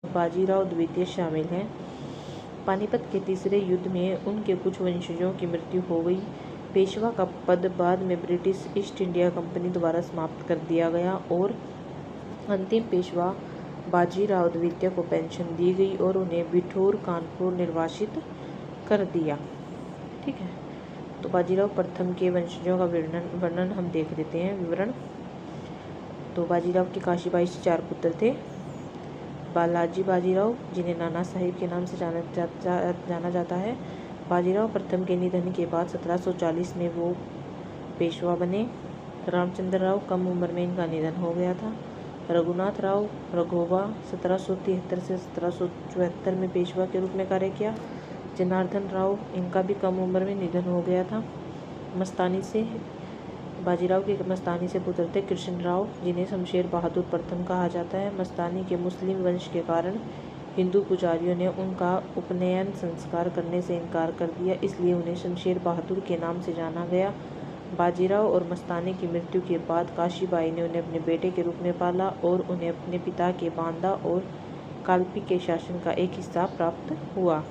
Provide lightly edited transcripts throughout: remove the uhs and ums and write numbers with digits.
बाजीराव द्वितीय शामिल हैं। पानीपत के तीसरे युद्ध में उनके कुछ वंशजों की मृत्यु हो गई। पेशवा का पद बाद में ब्रिटिश ईस्ट इंडिया कंपनी द्वारा समाप्त कर दिया गया और अंतिम पेशवा बाजीराव द्वितीय को पेंशन दी गई और उन्हें बिठूर कानपुर निर्वासित कर दिया। ठीक है, तो बाजीराव प्रथम के वंशजों का वर्णन हम देख लेते हैं, विवरण। तो बाजीराव के काशीबाई से 4 पुत्र थे। बालाजी बाजीराव, जिन्हें नाना साहिब के नाम से जाना जाता है। बाजीराव प्रथम के निधन के बाद 1740 में वो पेशवा बने। रामचंद्र राव, कम उम्र में इनका निधन हो गया था। रघुनाथ राव रघोबा 1773 से 1774 में पेशवा के रूप में कार्य किया। जनार्दन राव, इनका भी कम उम्र में निधन हो गया था। मस्तानी से बाजीराव के मस्तानी से पुत्र थे कृष्ण राव, जिन्हें शमशेर बहादुर प्रथम कहा जाता है। मस्तानी के मुस्लिम वंश के कारण हिंदू पुजारियों ने उनका उपनयन संस्कार करने से इनकार कर दिया, इसलिए उन्हें शमशेर बहादुर के नाम से जाना गया। बाजीराव और मस्तानी की मृत्यु के बाद काशीबाई ने उन्हें अपने बेटे के रूप में पाला और उन्हें अपने पिता के बांदा और कालपी के शासन का एक हिस्सा प्राप्त हुआ।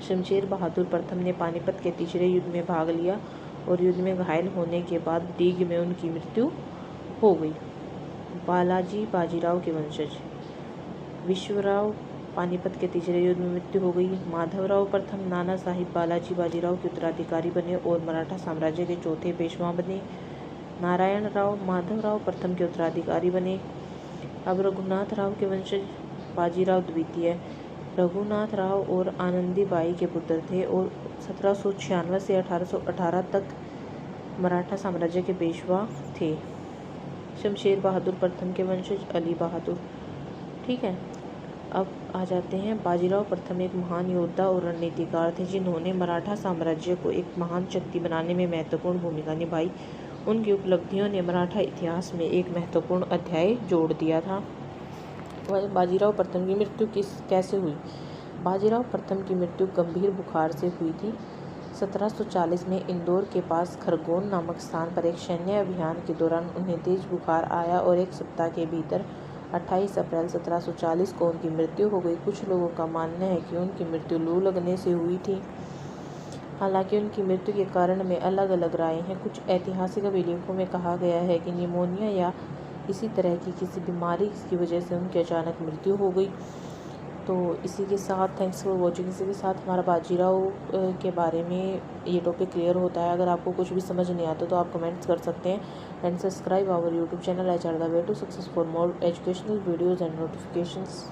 शमशेर बहादुर प्रथम ने पानीपत के तीसरे युद्ध में भाग लिया और युद्ध में घायल होने के बाद डीग में उनकी मृत्यु हो गई। बालाजी बाजीराव के वंशज। विश्वराव, पानीपत के तीसरे युद्ध में मृत्यु हो गई। माधवराव प्रथम नाना साहिब बालाजी बाजीराव के उत्तराधिकारी बने और मराठा साम्राज्य के चौथे पेशवा बने। नारायण राव माधवराव प्रथम के उत्तराधिकारी बने। अब रघुनाथ राव के वंशज। बाजीराव द्वितीय रघुनाथ राव और आनंदीबाई के पुत्र थे और 1796 से 1818 तक मराठा साम्राज्य के पेशवा थे। शमशेर बहादुर प्रथम के वंशज। अली बहादुर। ठीक है, अब आ जाते हैं। बाजीराव प्रथम एक महान योद्धा और रणनीतिकार थे, जिन्होंने मराठा साम्राज्य को एक महान शक्ति बनाने में महत्वपूर्ण भूमिका निभाई। उनकी उपलब्धियों ने मराठा इतिहास में एक महत्वपूर्ण अध्याय जोड़ दिया था। बाजीराव प्रथम की मृत्यु कैसे हुई? बाजीराव प्रथम की मृत्यु गंभीर बुखार से हुई थी। 1740 में इंदौर के पास खरगोन नामक स्थान पर एक सैन्य अभियान के दौरान उन्हें तेज बुखार आया और एक सप्ताह के भीतर 28 अप्रैल 1740 को उनकी मृत्यु हो गई। कुछ लोगों का मानना है कि उनकी मृत्यु लू लगने से हुई थी। हालांकि उनकी मृत्यु के कारण में अलग अलग राय हैं। कुछ ऐतिहासिक अभिलेखों में कहा गया है कि निमोनिया या इसी तरह की किसी बीमारी की वजह से उनकी अचानक मृत्यु हो गई। तो इसी के साथ थैंक्स फॉर वॉचिंग। इसी के साथ हमारा बाजीराव के बारे में ये टॉपिक क्लियर होता है। अगर आपको कुछ भी समझ नहीं आता तो आप कमेंट्स कर सकते हैं। And subscribe our YouTube channel H R the way to success for more educational videos and notifications.